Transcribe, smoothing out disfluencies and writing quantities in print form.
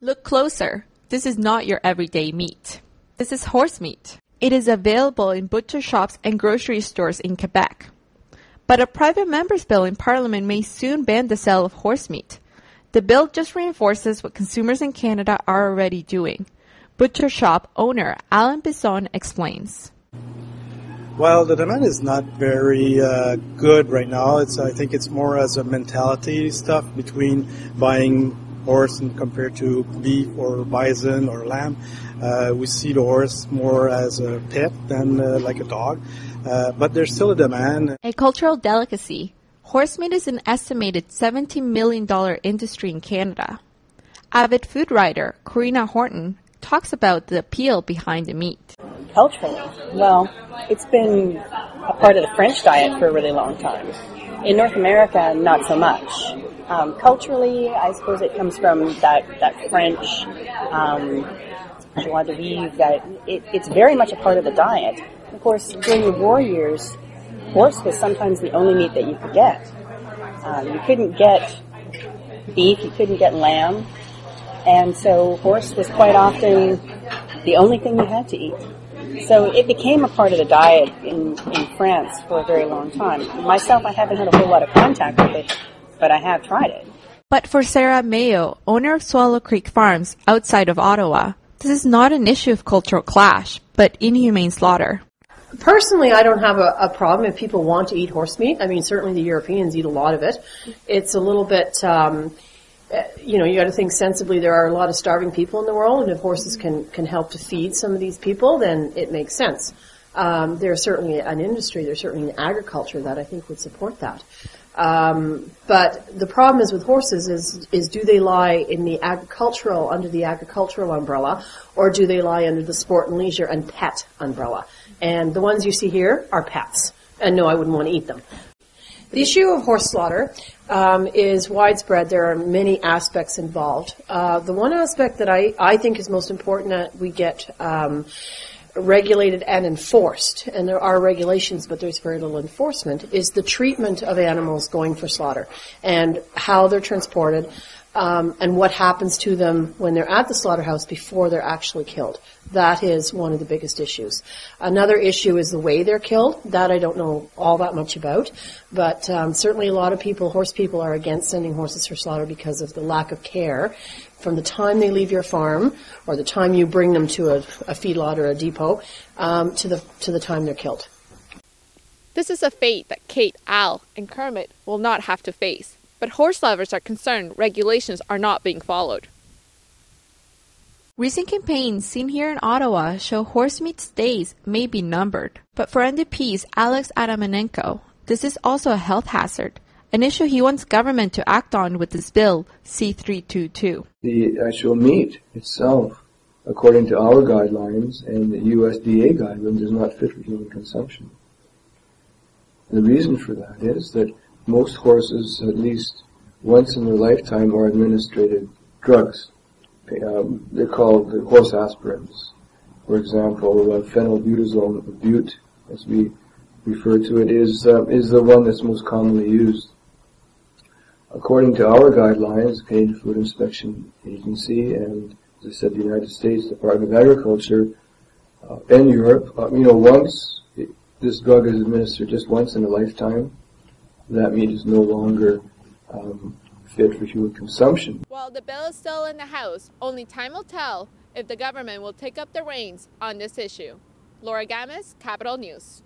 Look closer. This is not your everyday meat. This is horse meat. It is available in butcher shops and grocery stores in Quebec. But a private member's bill in Parliament may soon ban the sale of horse meat. The bill just reinforces what consumers in Canada are already doing. Butcher shop owner Alan Bisson explains. Well, the demand is not very good right now. I think it's more as a mentality stuff between buying horse and compared to beef or bison or lamb. We see the horse more as a pet than like a dog, but there's still a demand. A cultural delicacy, horse meat is an estimated $17 million industry in Canada. Avid food writer Corina Horton talks about the appeal behind the meat. Culturally, well, it's been a part of the French diet for a really long time. In North America, not so much. Culturally, I suppose it comes from that French joie de vivre, that it's very much a part of the diet. Of course, during the war years, horse was sometimes the only meat that you could get. You couldn't get beef, you couldn't get lamb, and so horse was quite often the only thing you had to eat. So it became a part of the diet in France for a very long time. Myself, I haven't had a whole lot of contact with it, but I have tried it. But for Sarah Mayo, owner of Swallow Creek Farms outside of Ottawa, this is not an issue of cultural clash, but inhumane slaughter. Personally, I don't have a problem if people want to eat horse meat. I mean, certainly the Europeans eat a lot of it. It's a little bit, you got to think sensibly. There are a lot of starving people in the world, and if horses can help to feed some of these people, then it makes sense. There's certainly an industry, there's certainly an agriculture that I think would support that. But the problem is with horses is do they lie in the under the agricultural umbrella, or do they lie under the sport and leisure and pet umbrella? And the ones you see here are pets. And no, I wouldn't want to eat them. The issue of horse slaughter is widespread. There are many aspects involved. The one aspect that I think is most important that we get regulated and enforced, and there are regulations, but there's very little enforcement, is the treatment of animals going for slaughter and how they're transported and what happens to them when they're at the slaughterhouse before they're actually killed. That is one of the biggest issues. Another issue is the way they're killed. That I don't know all that much about, but certainly a lot of people, horse people, are against sending horses for slaughter because of the lack of care from the time they leave your farm or the time you bring them to a feedlot or a depot to the time they're killed. This is a fate that Kate, Al, and Kermit will not have to face, but horse lovers are concerned regulations are not being followed. Recent campaigns seen here in Ottawa show horse meat's days may be numbered. But for NDP's Alex Adamanenko, this is also a health hazard, an issue he wants government to act on with this bill, C-322. The actual meat itself, according to our guidelines and the USDA guidelines, is not fit for human consumption. The reason for that is that most horses, at least once in their lifetime, are administered drugs. They're called the horse aspirins. For example, phenylbutazone, bute, as we refer to it, is the one that's most commonly used. According to our guidelines, Canadian Food Inspection Agency, and as I said, the United States Department of Agriculture, and Europe, once this drug is administered just once in a lifetime, that meat is no longer fit for human consumption. While the bill is still in the House, only time will tell if the government will take up the reins on this issue. Laura Gamis, Capital News.